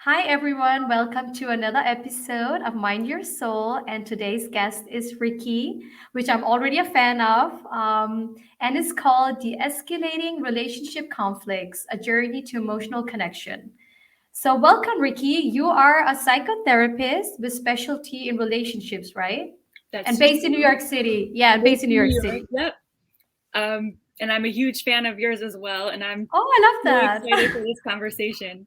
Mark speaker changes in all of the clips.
Speaker 1: Hi, everyone. Welcome to another episode of Mind Your Soul. And today's guest is Ricky, which I'm already a fan of. And it's called De-escalating relationship conflicts, a journey to emotional connection. So, welcome, Ricky. You are a psychotherapist with specialty in relationships, right? And
Speaker 2: That's
Speaker 1: based in New
Speaker 2: true.
Speaker 1: York City. Yeah, and based
Speaker 2: Based
Speaker 1: in New
Speaker 2: in
Speaker 1: York
Speaker 2: New York.
Speaker 1: City.
Speaker 2: Yep. And I'm a huge fan of yours as well. And I'm
Speaker 1: Oh, I love
Speaker 2: so
Speaker 1: that.
Speaker 2: excited for this conversation.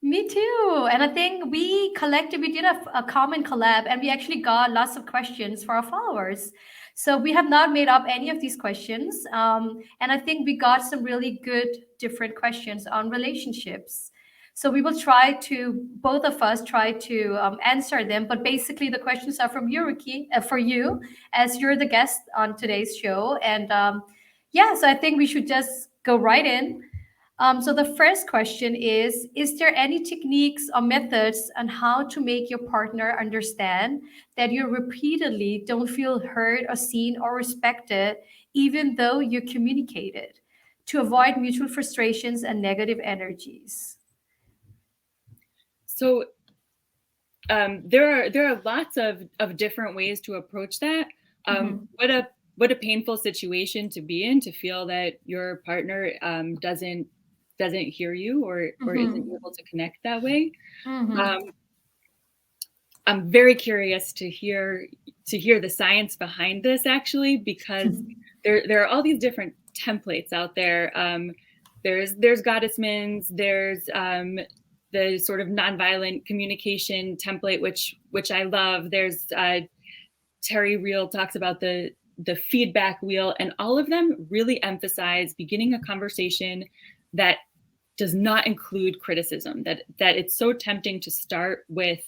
Speaker 1: Me too. And I think we did a common collab and we actually got lots of questions for our followers. So we have not made up any of these questions. And I think we got some really good different questions on relationships. So we will try to, both of us try to answer them. But basically the questions are from you, Ricky, for you, as you're the guest on today's show. And yeah, so I think we should just go right in. So the first question is there any techniques or methods on how to make your partner understand that you repeatedly don't feel heard or seen or respected, even though you communicated, to avoid mutual frustrations and negative energies?
Speaker 2: So there are lots of different ways to approach that.
Speaker 1: Mhm.
Speaker 2: What a painful situation to be in, to feel that your partner doesn't hear you or isn't
Speaker 1: Mhm.
Speaker 2: able to connect that way.
Speaker 1: Mhm.
Speaker 2: Um, I'm very curious to hear the science behind this, actually, because there are all these different templates out there. There's Gottesman's, there's the sort of nonviolent communication template, which I love. There's Terry Real talks about the feedback wheel, and all of them really emphasize beginning a conversation that does not include criticism. That it's so tempting to start with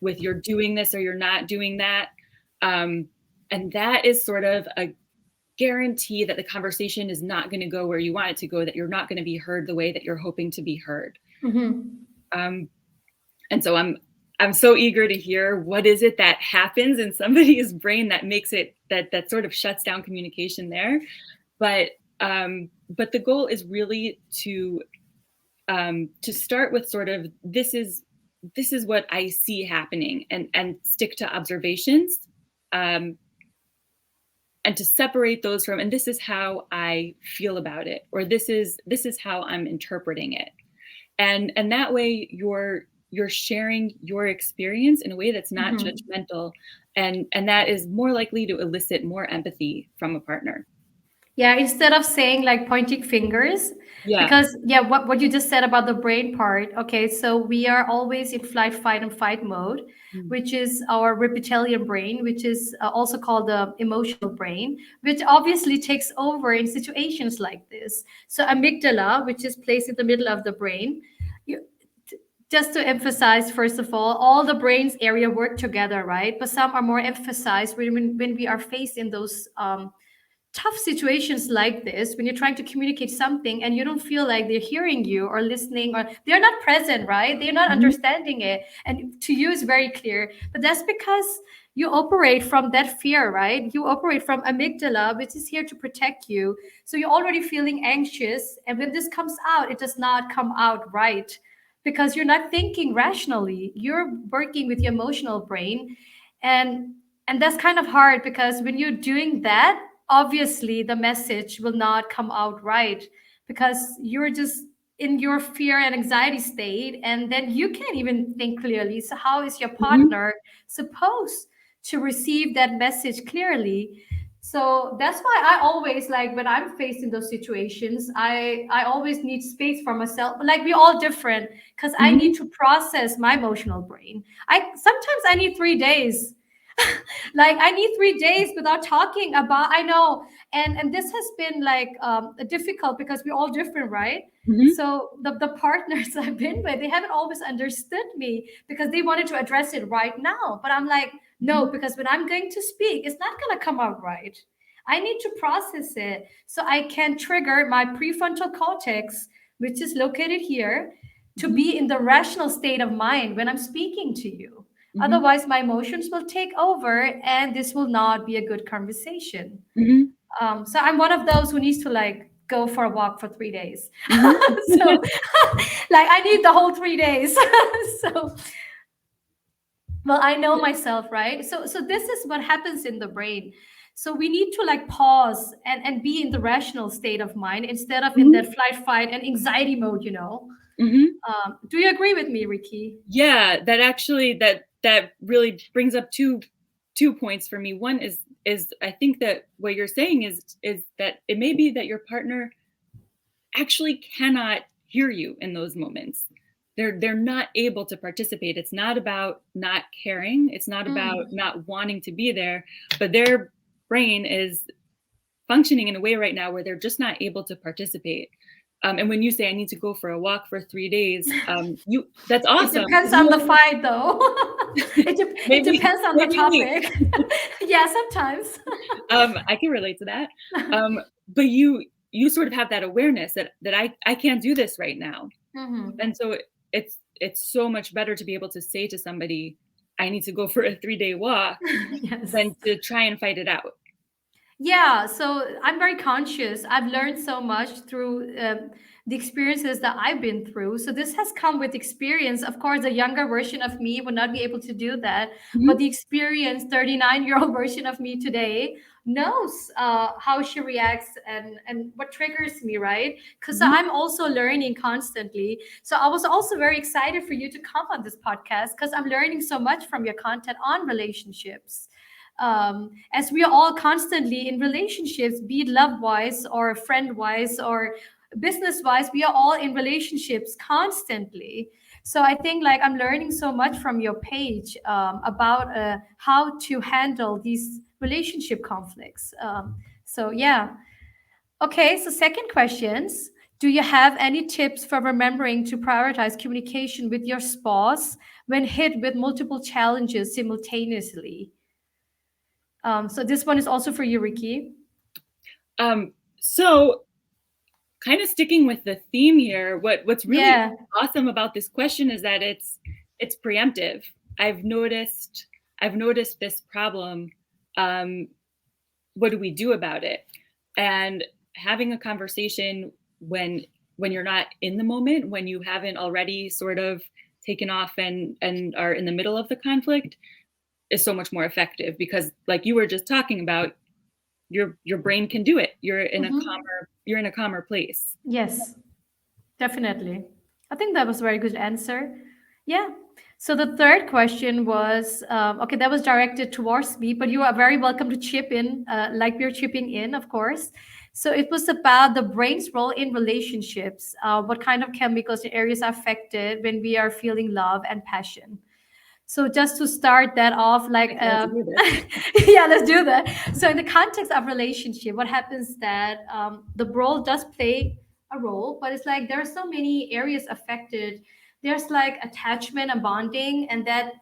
Speaker 2: you're doing this or you're not doing that. And that is sort of a guarantee that the conversation is not going to go where you want it to go, that you're not going to be heard the way that you're hoping to be heard.
Speaker 1: Mhm.
Speaker 2: Um, and so I'm so eager to hear what is it that happens in somebody's brain that makes it that sort of shuts down communication there. But the goal is really to start with sort of this is what I see happening, and stick to observations, um, and to separate those from, and this is how I feel about it, or this is how I'm interpreting it, and that way you're sharing your experience in a way that's not
Speaker 1: Mhm.
Speaker 2: judgmental, and that is more likely to elicit more empathy from a partner.
Speaker 1: Yeah, instead of saying like pointing fingers,
Speaker 2: Yeah.
Speaker 1: because yeah, what you just said about the brain part. Okay, so we are always in flight, fight, and fight mode,
Speaker 2: Mm.
Speaker 1: which is our reptilian brain, which is also called the emotional brain, which obviously takes over in situations like this. So amygdala, which is placed in the middle of the brain, you, just to emphasize, first of all the brain's area work together, right? But some are more emphasized when we are faced in those tough situations like this, when you're trying to communicate something and you don't feel like they're hearing you or listening, or they're not present, right? They're not
Speaker 2: Mhm.
Speaker 1: understanding it, and to you is very clear, but that's because you operate from that fear, right? You operate from amygdala, which is here to protect you. So you're already feeling anxious, and when this comes out, it does not come out right, because you're not thinking rationally, you're working with your emotional brain. And and that's kind of hard, because when you're doing that, obviously the message will not come out right, because you're just in your fear and anxiety state, and then you can't even think clearly. So how is your
Speaker 2: Mhm.
Speaker 1: partner supposed to receive that message clearly? So that's why I always, like, when I'm faced in those situations, I always need space for myself. Like, we're all different, because I need
Speaker 2: Mhm.
Speaker 1: to process my emotional brain. I sometimes I need 3 days. Like, I need 3 days without talking about, I know. And this has been like difficult, because we're all different, right?
Speaker 2: Mhm.
Speaker 1: So the partners I've been with, they haven't always understood me, because they wanted to address it right now, but I'm like, no,
Speaker 2: Mhm.
Speaker 1: because when I'm going to speak, it's not going to come out right. I need to process it so I can trigger my prefrontal cortex, which is located here, to
Speaker 2: Mhm.
Speaker 1: be in the rational state of mind when I'm speaking to you.
Speaker 2: Mhm.
Speaker 1: Otherwise, my emotions will take over, and this will not be a good conversation.
Speaker 2: Mhm.
Speaker 1: So I'm one of those who needs to, like, go for a walk for 3 days.
Speaker 2: Mhm.
Speaker 1: So like I need the whole 3 days. So well, I know myself, right? So this is what happens in the brain. So we need to like pause and be in the rational state of mind instead of in
Speaker 2: Mhm.
Speaker 1: that flight, fight, and anxiety mode, you know.
Speaker 2: Mhm.
Speaker 1: Do you agree with me, Ricky?
Speaker 2: Yeah, that actually that really brings up two points for me. One is I think that what you're saying is that it may be that your partner actually cannot hear you in those moments. They're not able to participate. It's not about not caring. It's not about
Speaker 1: Mm.
Speaker 2: not wanting to be there, but their brain is functioning in a way right now where they're just not able to participate. And when you say I need to go for a walk for 3 days, you that's
Speaker 1: It
Speaker 2: awesome.
Speaker 1: depends on the fight, though. It
Speaker 2: Maybe
Speaker 1: depends on the
Speaker 2: maybe a week.
Speaker 1: topic. Yeah, sometimes.
Speaker 2: I can relate to that. But you sort of have that awareness that I can't do this right now.
Speaker 1: Hmm.
Speaker 2: And so it's so much better to be able to say to somebody, I need to go for a 3-day walk
Speaker 1: Yes.
Speaker 2: than to try and fight it out.
Speaker 1: Yeah, so I'm very conscious. I've learned so much through the experiences that I've been through. So this has come with experience. Of course, a younger version of me would not be able to do that, but
Speaker 2: Mhm,
Speaker 1: the experienced 39-year-old version of me today knows how she reacts and what triggers me, right? Because
Speaker 2: mhm,
Speaker 1: I'm also learning constantly. So I was also very excited for you to come on this podcast because I'm learning so much from your content on relationships, as we are all constantly in relationships, be it love wise or friend wise or business wise, we are all in relationships constantly. So I think like I'm learning so much from your page about how to handle these relationship conflicts. So yeah. Okay, so second questions. Do you have any tips for remembering to prioritize communication with your spouse when hit with multiple challenges simultaneously? So this one is also for you, Ricky.
Speaker 2: so kind of sticking with the theme here, what's really
Speaker 1: Yeah.
Speaker 2: awesome about this question is that it's preemptive. I've noticed I've noticed this problem. Um, what do we do about it? And having a conversation when you're not in the moment, when you haven't already sort of taken off and are in the middle of the conflict, is so much more effective because like you were just talking about, your brain can do it.
Speaker 1: Hmm.
Speaker 2: You're in a calmer place.
Speaker 1: Yes, definitely. I think that was a very good answer. Yeah. So the third question was okay, that was directed towards me, but you are very welcome to chip in, like we're chipping in, of course. So it was about the brain's role in relationships. What kind of chemicals and areas are affected when we are feeling love and passion? So just to start that off, like,
Speaker 2: I can't wait to hear this.
Speaker 1: yeah, let's do that. So in the context of relationship, what happens that the role does play a role, but it's like there are so many areas affected. There's like attachment and bonding, and that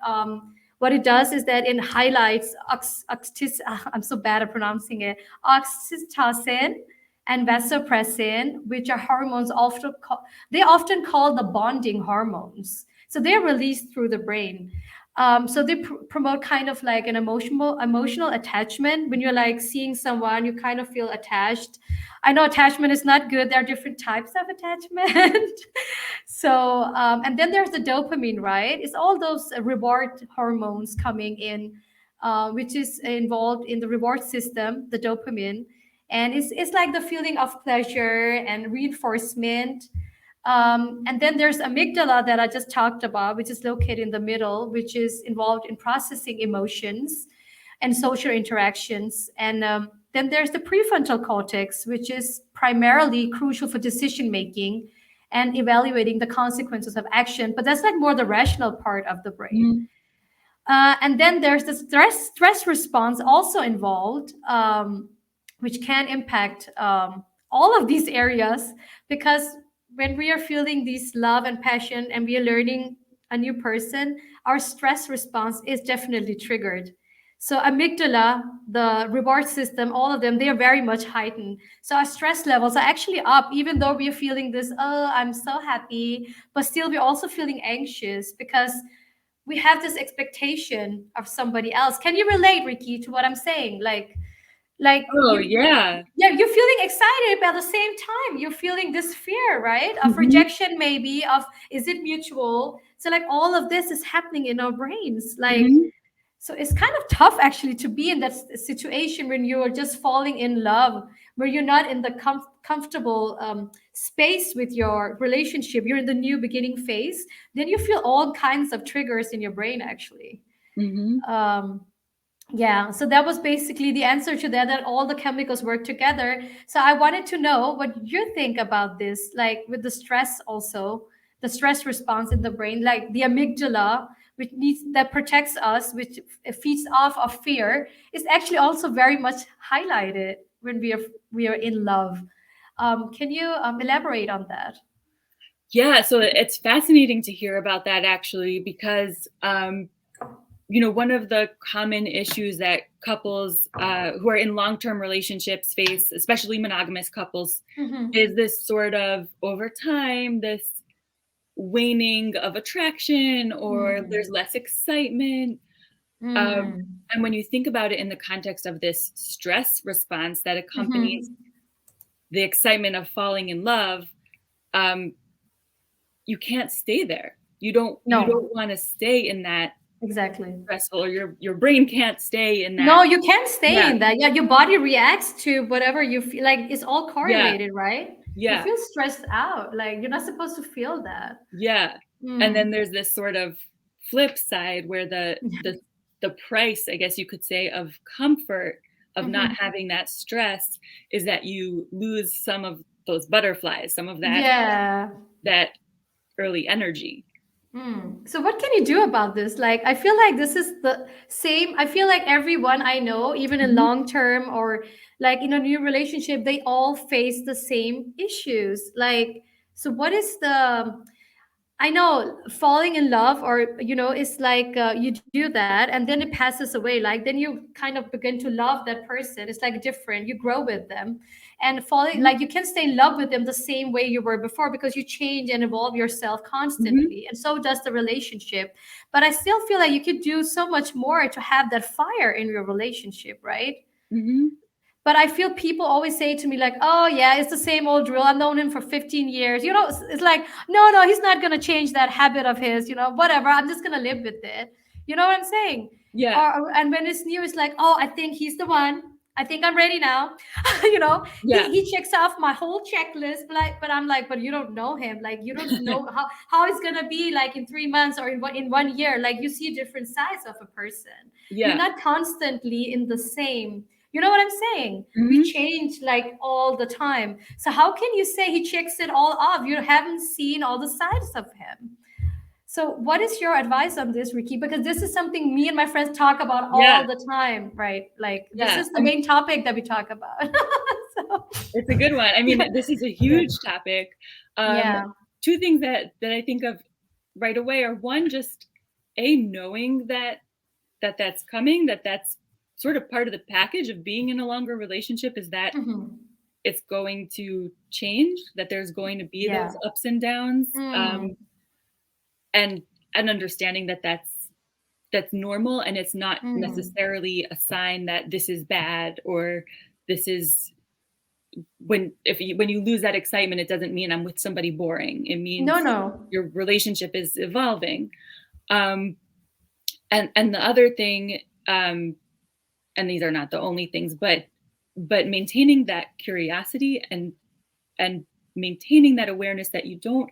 Speaker 1: what it does is that it highlights I'm so bad at pronouncing it, oxytocin and vasopressin, which are hormones they often call the bonding hormones. So they're released through the brain. So they promote kind of like an emotional attachment. When you're like seeing someone, you kind of feel attached. I know attachment is not good. There are different types of attachment. So and then there's the dopamine, right? It's all those reward hormones coming in, which is involved in the reward system, the dopamine, and it's like the feeling of pleasure and reinforcement. And then there's amygdala that I just talked about, which is located in the middle, which is involved in processing emotions and social interactions. And then there's the prefrontal cortex, which is primarily crucial for decision making and evaluating the consequences of action. But that's like more the rational part of the brain.
Speaker 2: Mhm,
Speaker 1: And then there's the stress response also involved, which can impact all of these areas, because when we are feeling this love and passion and we are learning a new person, our stress response is definitely triggered. So amygdala, the reward system, all of them, they are very much heightened. So our stress levels are actually up, even though we are feeling this, oh, I'm so happy, but still we're also feeling anxious because we have this expectation of somebody else. Can you relate, Ricky, to what I'm saying? Like, Like
Speaker 2: Oh, yeah.
Speaker 1: yeah, you're feeling excited, but at the same time, you're feeling this fear, right? Of
Speaker 2: Mhm,
Speaker 1: rejection, maybe, of is it mutual? So like all of this is happening in our brains. Like,
Speaker 2: mhm,
Speaker 1: so it's kind of tough actually to be in that situation when you're just falling in love, where you're not in the comfortable space with your relationship. You're in the new beginning phase. Then you feel all kinds of triggers in your brain actually.
Speaker 2: mhm.
Speaker 1: Um, yeah, so that was basically the answer to that, that all the chemicals work together. So I wanted to know what you think about this, like with the stress also, the stress response in the brain, like the amygdala, which needs that protects us, which feeds off of fear, is actually also very much highlighted when we are in love. Can you elaborate on that?
Speaker 2: Yeah, so it's fascinating to hear about that actually because, one of the common issues that couples who are in long-term relationships face, especially monogamous couples,
Speaker 1: Mm-hmm.
Speaker 2: is this sort of over time, this waning of attraction, or there's less excitement. Um,
Speaker 1: Mm-hmm.
Speaker 2: and when you think about it in the context of this stress response that accompanies
Speaker 1: Mm-hmm.
Speaker 2: the excitement of falling in love, um, you can't stay there. You don't
Speaker 1: No,
Speaker 2: want to stay in that
Speaker 1: exactly.
Speaker 2: stressful, or your brain can't stay in that.
Speaker 1: No, you can't stay
Speaker 2: Yeah,
Speaker 1: in that. Yeah, your body reacts to whatever you feel. Like it's all
Speaker 2: yeah,
Speaker 1: correlated, right? You
Speaker 2: yeah,
Speaker 1: feel stressed out. Like you're not supposed to feel that.
Speaker 2: yeah. And then
Speaker 1: Mm.
Speaker 2: there's this sort of flip side where the price, I guess you could say, of comfort of not
Speaker 1: Hmm.
Speaker 2: having that stress is that you lose some of those butterflies, some of
Speaker 1: Yeah.
Speaker 2: that early energy.
Speaker 1: Mm. So what can you do about this? Like I feel like this is the same. I feel like everyone I know, even in
Speaker 2: Mhm,
Speaker 1: long term or like in a new relationship, they all face the same issues. Like, so what is the I know falling in love, or it's like you do that and then it passes away. Like then you kind of begin to love that person. It's like different. You grow with them, and falling
Speaker 2: mhm,
Speaker 1: like you can stay in love with them the same way you were before because you change and evolve yourself
Speaker 2: mhm,
Speaker 1: constantly, and so does the relationship. But I still feel like you could do so much more to have that fire in your relationship, right?
Speaker 2: mhm.
Speaker 1: But I feel people always say to me, like, oh, yeah, it's the same old drill. I've known him for 15 years. It's like, no, no, he's not going to change that habit of his, whatever. I'm just going to live with it. You know what I'm saying?
Speaker 2: Yeah,
Speaker 1: And when it's new, it's like, oh, I think he's the one. I think I'm ready now.
Speaker 2: yeah,
Speaker 1: He checks off my whole checklist, but I'm like, but you don't know him. Like, you don't know how it's going to be like in 3 months or in 1 year. Like, you see different sides of a person. You're
Speaker 2: yeah.
Speaker 1: not constantly in the same. You know what I'm saying? We
Speaker 2: Mhm.
Speaker 1: change like all the time. So how can you say he checks it all off? You haven't seen all the sides of him. So what is your advice on this, Ricky? Because this is something me and my friends talk about
Speaker 2: Yeah,
Speaker 1: all the time, right? Like this
Speaker 2: yeah.
Speaker 1: is the main topic that we talk about. So,
Speaker 2: It's a good one. I mean, this is a
Speaker 1: yeah.
Speaker 2: huge topic. Um,
Speaker 1: Yeah.
Speaker 2: Two things that I think of right away are, one, just knowing that's coming, that's sort of part of the package of being in a longer relationship, is that
Speaker 1: Mhm.
Speaker 2: it's going to change, that there's going to be those
Speaker 1: Yeah.
Speaker 2: ups and downs,
Speaker 1: Mm.
Speaker 2: and understanding that that's normal, and it's not
Speaker 1: Mm.
Speaker 2: necessarily a sign that this is bad, or this is when you lose that excitement, it doesn't mean I'm with somebody boring. It
Speaker 1: No,
Speaker 2: means
Speaker 1: no.
Speaker 2: your relationship is evolving. Um, and the other thing, and these are not the only things, but maintaining that curiosity, and maintaining that awareness that you don't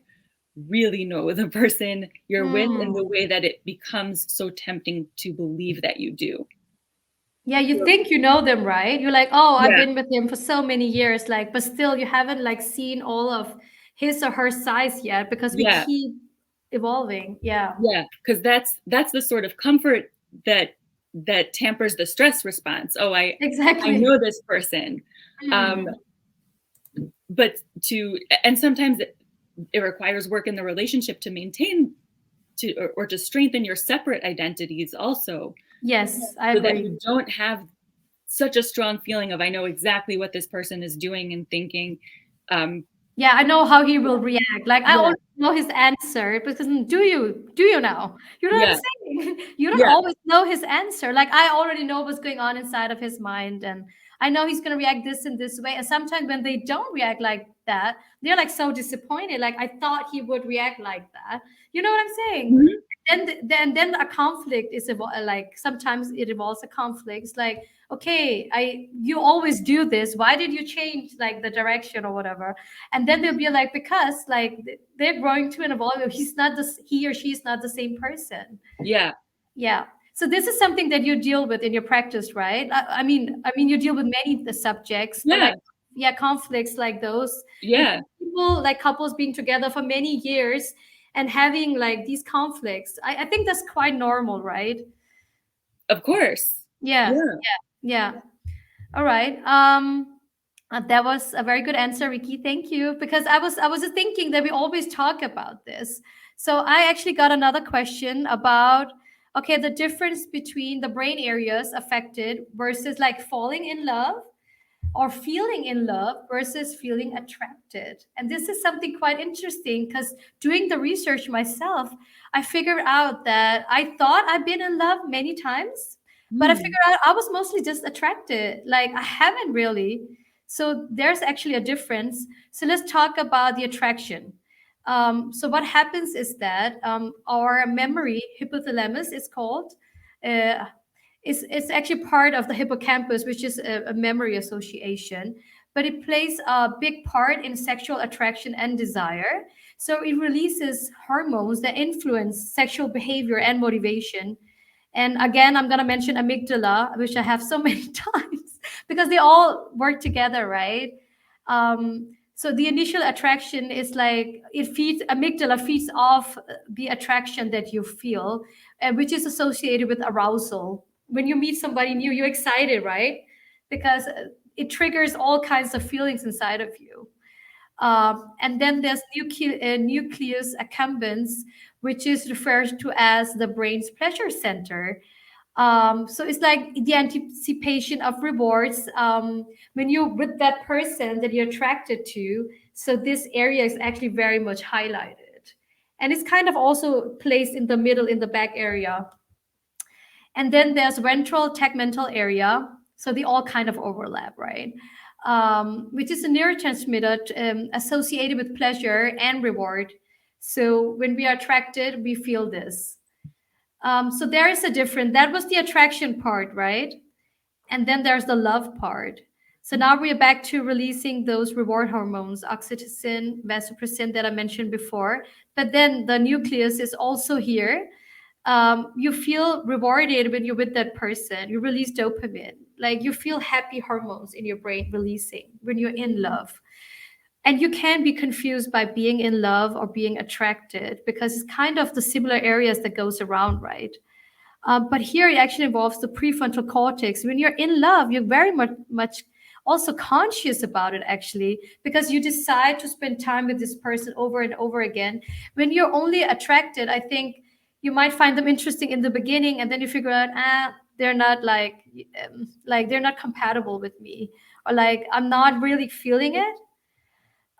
Speaker 2: really know the person you're with in the
Speaker 1: Mm.
Speaker 2: way that it becomes so tempting to believe that you do.
Speaker 1: Yeah, you
Speaker 2: So,
Speaker 1: think you know them, right? You're like, oh, I've
Speaker 2: yeah,
Speaker 1: been with him for so many years, like, but still you haven't like seen all of his or her size yet because we
Speaker 2: yeah,
Speaker 1: keep evolving. Yeah,
Speaker 2: yeah, because that's the sort of comfort that tampers the stress response. Oh, I
Speaker 1: exactly.
Speaker 2: know this person. Um,
Speaker 1: Mm.
Speaker 2: but and sometimes it requires work in the relationship to maintain, or to strengthen your separate identities also,
Speaker 1: Yes, I
Speaker 2: so that
Speaker 1: agree.
Speaker 2: you don't have such a strong feeling of, I know exactly what this person is doing and thinking. Um,
Speaker 1: Yeah, I know how he will react. Like I
Speaker 2: yeah,
Speaker 1: already know his answer because do you? Do you know? You know what
Speaker 2: yeah,
Speaker 1: I'm saying? You don't
Speaker 2: yeah,
Speaker 1: always know his answer. Like I already know what's going on inside of his mind, and I know he's going to react this in this way. And sometimes when they don't react like that, they're like so disappointed. Like, I thought he would react like that. You know what I'm saying?
Speaker 2: Mhm.
Speaker 1: Then a conflict is like, sometimes it involves a conflict. It's like, okay, you always do this. Why did you change like the direction or whatever? And then they'll be like, because like they're growing to an evolve. He or she is not the same person.
Speaker 2: Yeah.
Speaker 1: Yeah. So this is something that you deal with in your practice, right? I mean, you deal with many the subjects, but
Speaker 2: Yeah.
Speaker 1: like, yeah, conflicts like those, and
Speaker 2: Yeah.
Speaker 1: people like couples being together for many years and having like these conflicts. I think that's quite normal, right?
Speaker 2: Of course.
Speaker 1: Yeah.
Speaker 2: Yeah.
Speaker 1: Yeah. All right. That was a very good answer, Ricky. Thank you. Because I was just thinking that we always talk about this. So I actually got another question about, okay, the difference between the brain areas affected versus like falling in love or feeling in love versus feeling attracted. And this is something quite interesting because doing the research myself, I figured out that I thought I've been in love many times, but I
Speaker 2: Mm.
Speaker 1: figured out I was mostly just attracted. Like, I haven't really. So there's actually a difference. So let's talk about the attraction. So what happens is that our memory hypothalamus is called. Uh, it's actually part of the hippocampus, which is a memory association, but it plays a big part in sexual attraction and desire. So it releases hormones that influence sexual behavior and motivation. And again, I'm going to mention amygdala, which I have so many times because they all work together, right? So the initial attraction is like amygdala feeds off the attraction that you feel, which is associated with arousal. When you meet somebody new, you're excited, right? Because it triggers all kinds of feelings inside of you. And then there's nucleus accumbens, which is referred to as the brain's pleasure center. So it's like the anticipation of rewards when you're with that person that you're attracted to. So this area is actually very much highlighted. And it's kind of also placed in the middle, in the back area. And then there's ventral tegmental area. So they all kind of overlap, right? Which is a neurotransmitter associated with pleasure and reward. So when we are attracted, we feel this. So there is a difference. That was the attraction part, right? And then there's the love part. So now we're back to releasing those reward hormones, oxytocin, vasopressin that I mentioned before. But then the nucleus is also here. You feel rewarded when you're with that person. You release dopamine. Like, you feel happy hormones in your brain releasing when you're in love. And you can be confused by being in love or being attracted because it's kind of the similar areas that goes around, right? But here it actually involves the prefrontal cortex. When you're in love, you're very much also conscious about it, actually, because you decide to spend time with this person over and over again. When you're only attracted, I think you might find them interesting in the beginning, and then you figure out, they're not like they're not compatible with me, or like I'm not really feeling it.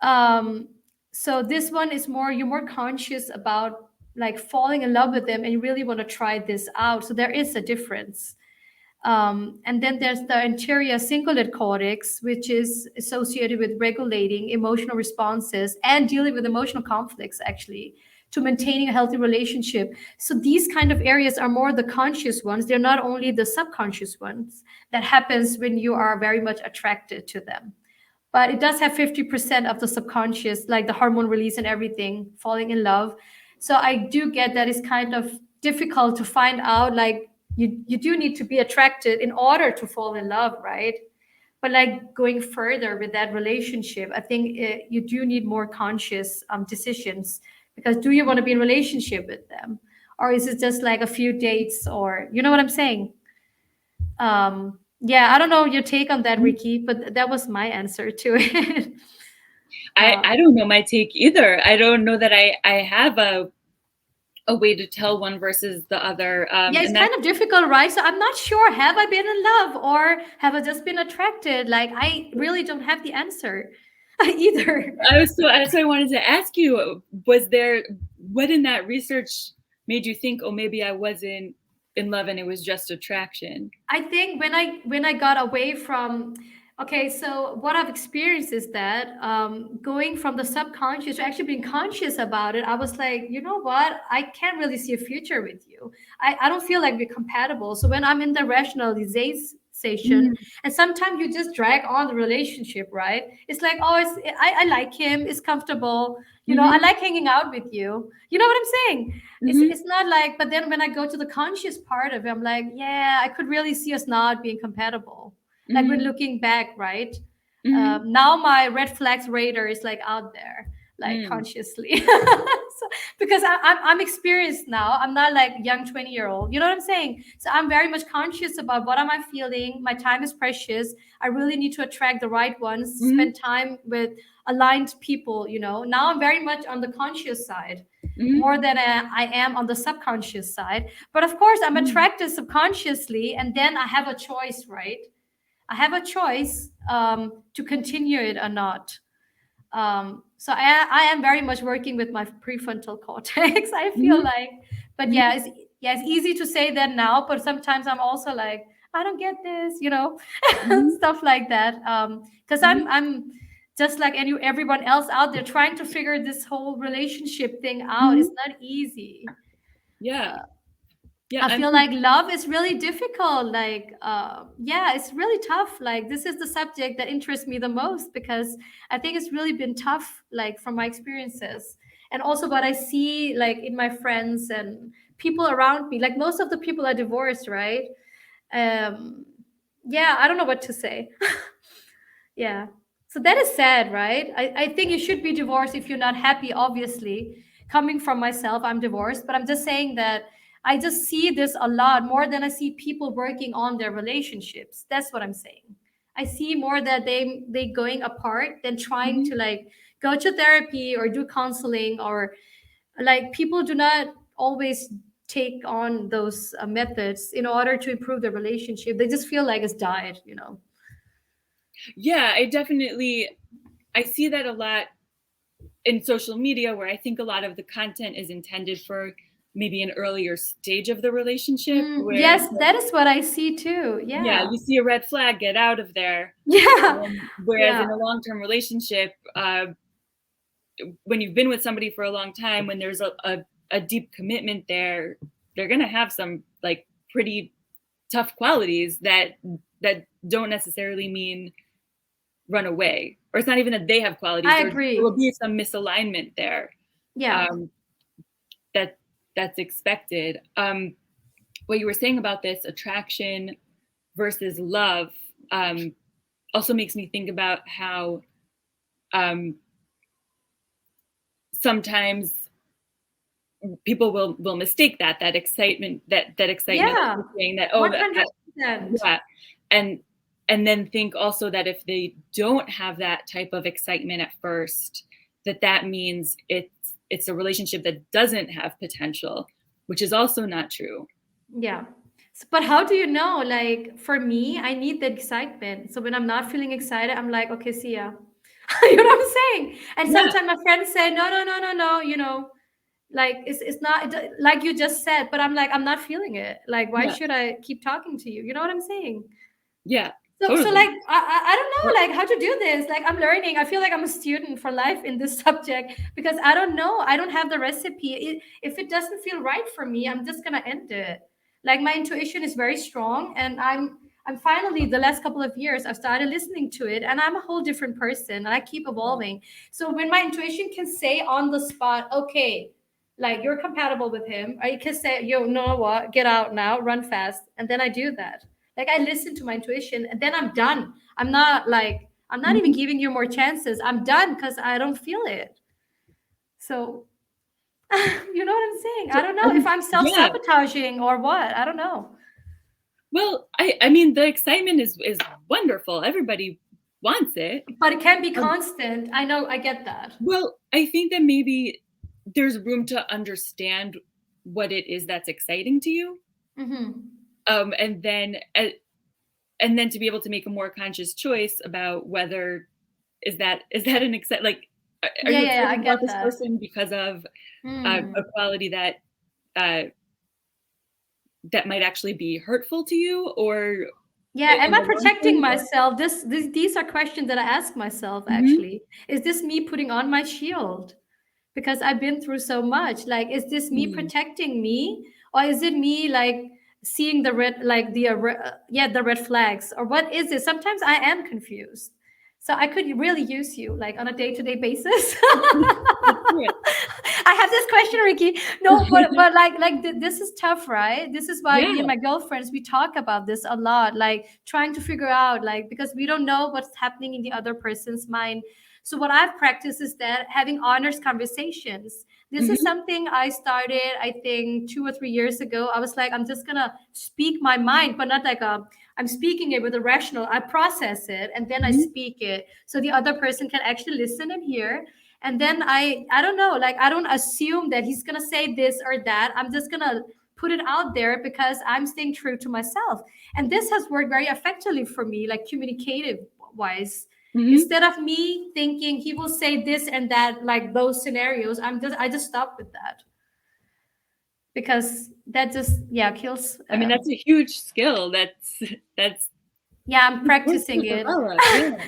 Speaker 1: um so this one is more, you're more conscious about like falling in love with them and you really want to try this out. So there is a difference. And then there's the anterior cingulate cortex, which is associated with regulating emotional responses and dealing with emotional conflicts, actually, to maintaining a healthy relationship. So these kind of areas are more the conscious ones. They're not only the subconscious ones that happens when you are very much attracted to them. But it does have 50% of the subconscious, like the hormone release and everything, falling in love. So I do get that it's kind of difficult to find out, like, you do need to be attracted in order to fall in love, right? But like going further with that relationship, I think you do need more conscious decisions, because do you want to be in relationship with them, or is it just like a few dates, or you know what I'm saying? Yeah, I don't know your take on that, Ricky, but that was my answer to it.
Speaker 2: I don't know my take either. I don't know that I have a way to tell one versus the other.
Speaker 1: Yeah, it's
Speaker 2: And
Speaker 1: kind
Speaker 2: that's
Speaker 1: of difficult, right? So I'm not sure, have I been in love or have I just been attracted? Like, I really don't have the answer either.
Speaker 2: that's why I wanted to ask you, was there, what in that research made you think, oh, maybe I wasn't in love and it was just attraction?
Speaker 1: I think when I got away from, okay, so what I've experienced is that going from the subconscious to actually being conscious about it, I was like, you know what, I can't really see a future with you. I don't feel like we're compatible. So when I'm in the rationalization,
Speaker 2: Mm,
Speaker 1: and sometimes you just drag on the relationship, right? It's like, oh, I like him, it's comfortable, I
Speaker 2: mhm,
Speaker 1: like hanging out with you. You know what I'm saying? it's
Speaker 2: mhm,
Speaker 1: it's not like, but then when I go to the conscious part of it, I'm like, yeah, I could really see us not being compatible, like when
Speaker 2: mhm,
Speaker 1: looking back, right?
Speaker 2: mhm,
Speaker 1: Now my red flags radar is like out there, like
Speaker 2: mm,
Speaker 1: consciously. So, because I'm experienced now, I'm not like young 20-year-old, you know what I'm saying? So I'm very much conscious about what am I feeling. My time is precious. I really need to attract the right ones,
Speaker 2: mhm,
Speaker 1: spend time with aligned people. Now I'm very much on the conscious side
Speaker 2: mhm,
Speaker 1: more than I am on the subconscious side. But of course, I'm
Speaker 2: mm,
Speaker 1: attracted subconsciously, and then I have a choice, right? I have a choice to continue it or not. So I am very much working with my prefrontal cortex. I feel
Speaker 2: mhm,
Speaker 1: like, but
Speaker 2: mhm,
Speaker 1: yeah, it's easy to say that now, but sometimes I'm also like, I don't get this,
Speaker 2: mhm,
Speaker 1: stuff like that. Because
Speaker 2: mhm,
Speaker 1: I'm just like everyone else out there trying to figure this whole relationship thing out. It's
Speaker 2: mhm.
Speaker 1: not easy.
Speaker 2: Yeah, yeah,
Speaker 1: I
Speaker 2: I'm
Speaker 1: feel like love is really difficult. Like, yeah, it's really tough. Like, this is the subject that interests me the most because I think it's really been tough, like, from my experiences. And also what I see, like, in my friends and people around me. Like, most of the people are divorced, right? Um, yeah, I don't know what to say. Yeah. So that is sad, right? I think you should be divorced if you're not happy, obviously. Coming from myself, I'm divorced, but I'm just saying that I just see this a lot more than I see people working on their relationships. That's what I'm saying. I see more that they going apart than trying
Speaker 2: mhm.
Speaker 1: to like go to therapy or do counseling, or like people do not always take on those methods in order to improve their relationship. They just feel like it's died.
Speaker 2: Yeah, I see that a lot in social media where I think a lot of the content is intended for maybe an earlier stage of the relationship where it's
Speaker 1: Yes,
Speaker 2: like,
Speaker 1: that is what I see too.
Speaker 2: yeah,
Speaker 1: Yeah.
Speaker 2: you see a red flag, get out of there.
Speaker 1: Yeah.
Speaker 2: Whereas
Speaker 1: Yeah.
Speaker 2: in a long-term relationship, when you've been with somebody for a long time, when there's a deep commitment there, they're gonna have some like pretty tough qualities that don't necessarily mean run away. Or it's not even that they have qualities.
Speaker 1: I
Speaker 2: There will
Speaker 1: agree.
Speaker 2: be some misalignment there.
Speaker 1: Yeah.
Speaker 2: Um, that that's expected. What you were saying about this attraction versus love also makes me think about how um, sometimes people will mistake that excitement that excitement that
Speaker 1: Yeah.
Speaker 2: you're saying that, oh,
Speaker 1: 100%.
Speaker 2: yeah, and then think also that if they don't have that type of excitement at first, that means it's a relationship that doesn't have potential, which is also not true.
Speaker 1: Yeah. But how do you know? Like for me, I need the excitement. So when I'm not feeling excited, I'm like, okay, see ya. You know what I'm saying? And
Speaker 2: Yeah,
Speaker 1: sometimes my friends say, no, no, no, no, no, like it's not like you just said, but I'm like, I'm not feeling it. Like, why
Speaker 2: yeah,
Speaker 1: should I keep talking to you? You know what I'm saying?
Speaker 2: yeah,
Speaker 1: So
Speaker 2: totally.
Speaker 1: like I don't know like how to do this. Like I'm learning. I feel like I'm a student for life in this subject because I don't know. I don't have the recipe. If it doesn't feel right for me, I'm just gonna end it. Like my intuition is very strong, and I'm finally the last couple of years I've started listening to it, and I'm a whole different person, and I keep evolving. So when my intuition can say on the spot, okay, like you're compatible with him, or you can say, yo, know what, get out now, run fast, and then I do that. Like I listen to my intuition and then I'm done. I'm not even
Speaker 2: Mhm.
Speaker 1: giving you more chances. I'm done because I don't feel it. So you know what I'm saying? I
Speaker 2: So,
Speaker 1: don't know if I'm
Speaker 2: yeah.
Speaker 1: self-sabotaging or what. I don't know.
Speaker 2: Well, I mean, the excitement is wonderful. Everybody wants it.
Speaker 1: But it can be
Speaker 2: Um,
Speaker 1: constant. I know, I get that.
Speaker 2: well, I think that maybe there's room to understand what it is that's exciting to you,
Speaker 1: Mm-hmm.
Speaker 2: um, and then uh, and then to be able to make a more conscious choice about whether is that an like are
Speaker 1: Yeah,
Speaker 2: you
Speaker 1: yeah, yeah, I
Speaker 2: excited about
Speaker 1: get
Speaker 2: this
Speaker 1: that.
Speaker 2: person because of a
Speaker 1: Hmm.
Speaker 2: quality that uh, that might actually be hurtful to you, or
Speaker 1: Yeah, am
Speaker 2: in
Speaker 1: I
Speaker 2: the long
Speaker 1: protecting
Speaker 2: term? Or,
Speaker 1: myself? These are questions that I ask myself
Speaker 2: Mhm.
Speaker 1: actually. Is this me putting on my shield? Because I've been through so much. Like, is this me
Speaker 2: Mm.
Speaker 1: protecting me, or is it me like seeing the red, like yeah, the red flags, or what is it? Sometimes I am confused. So I could really use you like on a day-to-day basis.
Speaker 2: Let's do it.
Speaker 1: I have this question, Ricky. No, but this is tough, right? This is why me and
Speaker 2: Yeah.
Speaker 1: my girlfriends we talk about this a lot, like trying to figure out, like because we don't know what's happening in the other person's mind. So what I've practiced is that having honest conversations. This is
Speaker 2: Mhm.
Speaker 1: something I started, I think, 2 or 3 years ago. I was like, I'm just gonna speak my mind, but not like I'm speaking it with a rational. I process it and then I
Speaker 2: Mhm.
Speaker 1: speak it, so the other person can actually listen and hear. And then I don't know, like I don't assume that he's gonna say this or that. I'm just gonna put it out there because I'm staying true to myself. And this has worked very effectively for me, like communicative wise.
Speaker 2: Mhm.
Speaker 1: Instead of me thinking he will say this and that, like those scenarios, I just stop with that because that just, yeah, kills.
Speaker 2: I mean, that's a huge skill. That's
Speaker 1: Yeah, I'm
Speaker 2: work to
Speaker 1: practicing it.
Speaker 2: develop. Yeah.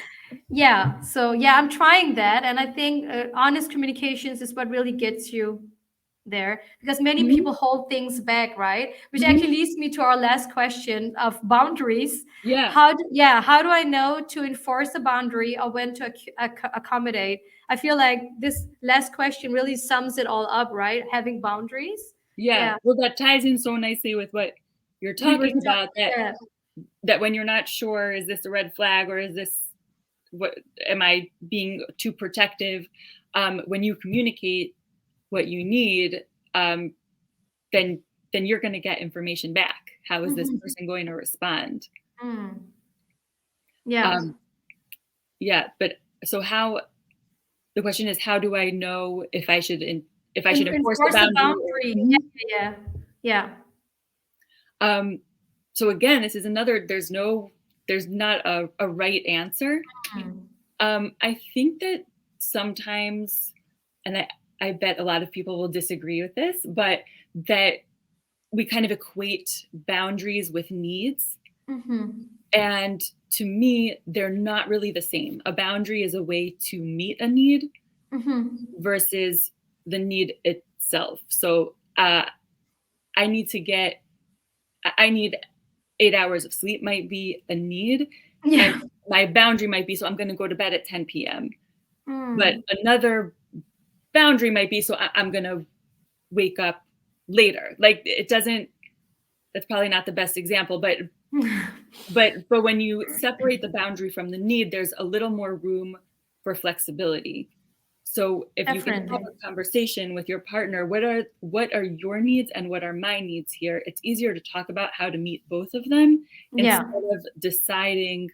Speaker 1: Yeah, so yeah, I'm trying that, and I think honest communications is what really gets you there, because many
Speaker 2: Mhm.
Speaker 1: people hold things back, right? Which
Speaker 2: Mhm.
Speaker 1: actually leads me to our last question of boundaries.
Speaker 2: Yeah.
Speaker 1: How do I know to enforce a boundary or when to accommodate? I feel like this last question really sums it all up, right? Having boundaries.
Speaker 2: Yeah.
Speaker 1: Yeah,
Speaker 2: Well, that ties in so nicely with what you're
Speaker 1: we were
Speaker 2: talking about,
Speaker 1: yeah.
Speaker 2: that when you're not sure, is this a red flag, or is this, what am I being too protective? When you communicate what you need, um, then you're going to get information back. How is this
Speaker 1: Mhm.
Speaker 2: person going to respond?
Speaker 1: Mm. Yeah.
Speaker 2: Um, yeah, but so how, the question is, how do I know if I should if I should enforce the
Speaker 1: Enforce the
Speaker 2: boundary, or
Speaker 1: boundary. Yeah,
Speaker 2: Mhm.
Speaker 1: yeah, yeah.
Speaker 2: um, so again, this is another, there's not a right answer.
Speaker 1: Mm.
Speaker 2: I think that sometimes, and I bet a lot of people will disagree with this, but that we kind of equate boundaries with needs.
Speaker 1: Mhm.
Speaker 2: And to me, they're not really the same. A boundary is a way to meet a need
Speaker 1: Mhm.
Speaker 2: versus the need itself. So I need to get, I need 8 hours of sleep might be a need. And
Speaker 1: Yeah.
Speaker 2: my boundary might be, so I'm going to go to bed at 10 p.m. But
Speaker 1: Mm.
Speaker 2: another boundary might be, so I'm going to wake up later. Like, it doesn't, that's probably not the best example, but when you separate the boundary from the need, there's a little more room for flexibility. So if you can have
Speaker 1: Definitely.
Speaker 2: a conversation with your partner, what are your needs and what are my needs here? It's easier to talk about how to meet both of them instead
Speaker 1: Yeah.
Speaker 2: of deciding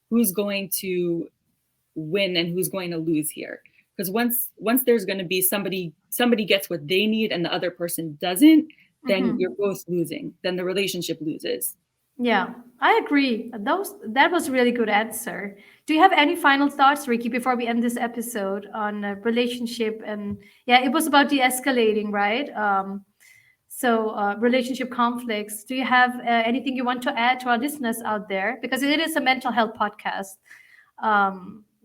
Speaker 2: who's going to win and who's going to lose here. Because once there's going to be somebody gets what they need and the other person doesn't, then you're
Speaker 1: Mhm.
Speaker 2: both losing. Then the relationship loses.
Speaker 1: Yeah, I agree. That was a really good answer. Do you have any final thoughts, Ricky, before we end this episode on relationship? And yeah, it was about de-escalating, right? Relationship conflicts. Do you have anything you want to add to our listeners out there? Because it is a mental health podcast.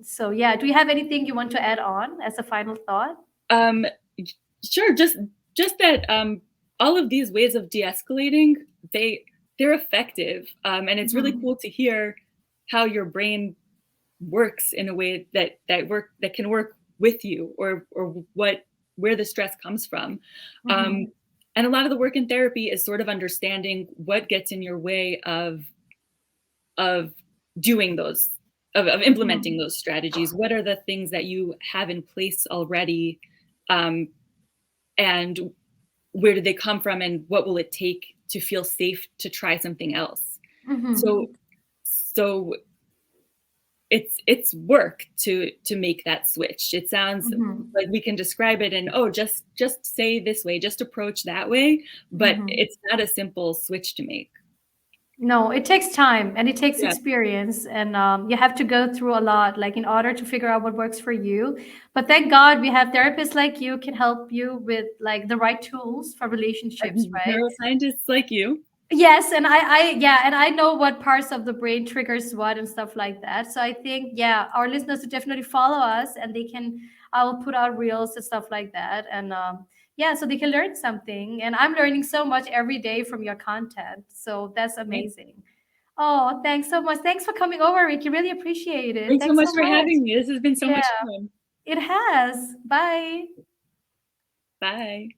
Speaker 1: So yeah, do you have anything you want to add on as a final thought?
Speaker 2: Um, sure. Just that, all of these ways of de-escalating, they they're effective, and it's really
Speaker 1: Mhm.
Speaker 2: cool to hear how your brain works in a way that can work with you, or what where the stress comes from. Um,
Speaker 1: Mhm.
Speaker 2: and a lot of the work in therapy is sort of understanding what gets in your way of doing those, of implementing
Speaker 1: Mhm.
Speaker 2: those strategies. What are the things that you have in place already, um, and where did they come from, and what will it take to feel safe to try something else? So
Speaker 1: Mhm.
Speaker 2: so it's work to make that switch. It sounds
Speaker 1: Mhm.
Speaker 2: like we can describe it in, oh, just say this way, just approach that way, but
Speaker 1: Mhm.
Speaker 2: it's not a simple switch to make.
Speaker 1: No, it takes time and it takes
Speaker 2: Yeah.
Speaker 1: experience, and you have to go through a lot, like in order to figure out what works for you. But thank God we have therapists like you can help you with like the right tools for relationships, right?
Speaker 2: Neuroscientists like you.
Speaker 1: Yes, and and I know what parts of the brain triggers what and stuff like that. So I think, yeah, our listeners should definitely follow us, and they can, I will put out reels and stuff like that. And yeah, so they can learn something. And I'm learning so much every day from your content. So that's amazing. Oh, thanks so much. Thanks for coming over, Ricky. Really appreciate it.
Speaker 2: Thanks so
Speaker 1: Thanks
Speaker 2: much
Speaker 1: so
Speaker 2: for
Speaker 1: much.
Speaker 2: having me. This has been so
Speaker 1: Yeah,
Speaker 2: much fun.
Speaker 1: it has. Bye.
Speaker 2: Bye.